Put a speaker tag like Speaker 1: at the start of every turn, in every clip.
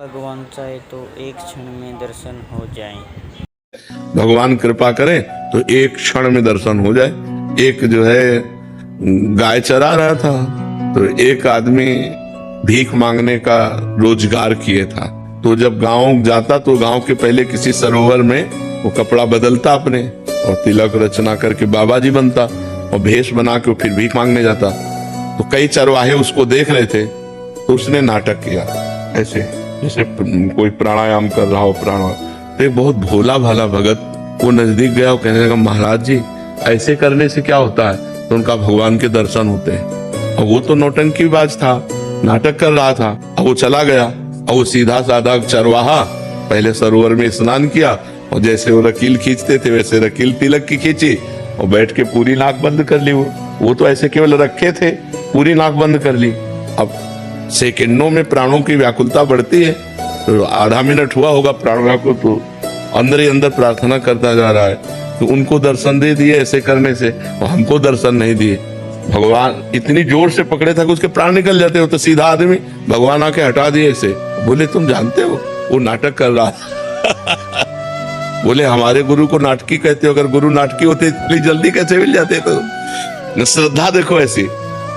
Speaker 1: भगवान चाहे तो एक क्षण में दर्शन हो जाए।
Speaker 2: भगवान कृपा करे तो एक क्षण में दर्शन हो जाए। एक जो है गाय चरा रहा था तो एक आदमी भीख मांगने का रोजगार किए था। तो जब गांव जाता तो गांव के पहले किसी सरोवर में वो कपड़ा बदलता अपने और तिलक रचना करके बाबा जी बनता और भेष बना के फिर भीख मांगने जाता। तो कई चरवाहे उसको देख रहे थे तो उसने नाटक किया ऐसे जैसे कोई प्राणायाम कर रहा हो प्राणायाम। तो एक बहुत भोला भाला भगत वो नजदीक गया और कहने लगा महाराज जी ऐसे करने से क्या होता है? तो उनका भगवान के दर्शन होते हैं। और वो तो नौटंकीबाज था, नाटक कर रहा था। और वो चला गया और वो सीधा साधा चरवाहा पहले सरोवर में स्नान किया और जैसे वो रकील खींचते थे वैसे रकील तिलक की खींची और बैठ के पूरी नाक बंद कर ली। वो तो ऐसे केवल रखे थे, पूरी नाक बंद कर ली। अब सेकंडों में प्राणों की व्याकुलता बढ़ती है। तो आधा मिनट हुआ होगा प्राणों को तो अंदर ही अंदर प्रार्थना करता जा रहा है। तो उनको दर्शन दे दिए ऐसे करने से और हमको दर्शन नहीं दिए। भगवान इतनी जोर से पकड़े था कि उसके प्राण निकल जाते हो। तो सीधा आदमी भगवान आके हटा दिए ऐसे। बोले तुम जानते हो वो नाटक कर रहा बोले हमारे गुरु को नाटकी कहते हो। अगर गुरु नाटकी होते इतनी जल्दी कैसे मिल जाते? तो श्रद्धा देखो ऐसी।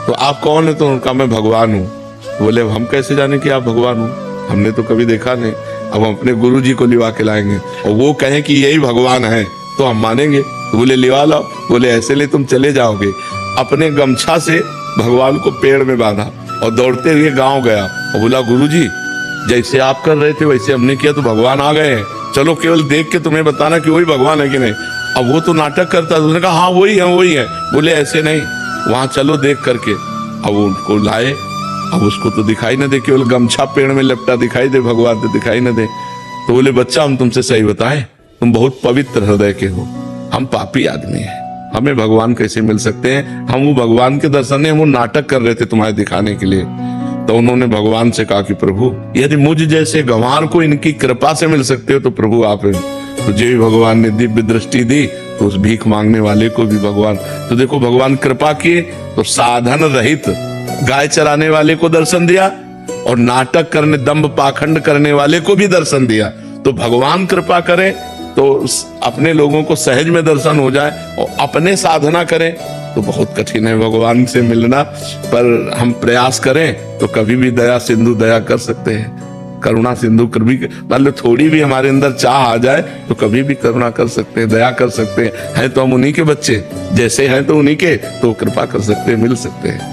Speaker 2: तो आप कौन है? तो उनका मैं भगवान हूँ। बोले हम कैसे जाने कि आप भगवान हो? हमने तो कभी देखा नहीं। अब हम अपने गुरु जी को लिवा के लाएंगे और वो कहें कि यही भगवान है तो हम मानेंगे। तो बोले लिवा लाओ। बोले ऐसे ले तुम चले जाओगे। अपने गमछा से भगवान को पेड़ में बांधा और दौड़ते हुए गांव गया और बोला गुरु जी जैसे आप कर रहे थे वैसे हमने किया तो भगवान आ गए हैं। चलो केवल देख के तुम्हें बताना कि वही भगवान है कि नहीं। अब वो तो नाटक करता था। उसने कहा हाँ वही है वही है। बोले ऐसे नहीं, वहां चलो देख करके। अब उनको लाए। अब उसको तो दिखाई न दे, केवल गमछा पेड़ में लपटा दिखाई दे, भगवान तो दिखाई न दे। तो बोले बच्चा हम तुमसे सही बताएं, तुम बहुत पवित्र हृदय के हो, हम पापी आदमी हैं, हमें भगवान कैसे मिल सकते हैं? हम वो भगवान के दर्शन नहीं, हम वो नाटक कर रहे थे तुम्हारे दिखाने के लिए। तो उन्होंने भगवान से कहा कि प्रभु यदि मुझ जैसे गंवार को इनकी कृपा से मिल सकते हो तो प्रभु आप हैं। तो जो भी भगवान ने दिव्य दृष्टि दी तो उस भीख मांगने वाले को भी भगवान, तो देखो भगवान कृपा किए तो साधन रहित गाय चराने वाले को दर्शन दिया और नाटक करने दंभ पाखंड करने वाले को भी दर्शन दिया। तो भगवान कृपा करे तो अपने लोगों को सहज में दर्शन हो जाए और अपने साधना करें तो बहुत कठिन है भगवान से मिलना। पर हम प्रयास करें तो कभी भी दया सिंधु दया कर सकते हैं, करुणा सिंधु कभी मतलब थोड़ी भी हमारे अंदर चाह आ जाए तो कभी भी करुणा कर सकते हैं, दया कर सकते हैं। तो हम उन्हीं के बच्चे, जैसे हैं तो उन्हीं के, तो कृपा कर सकते हैं, मिल सकते हैं।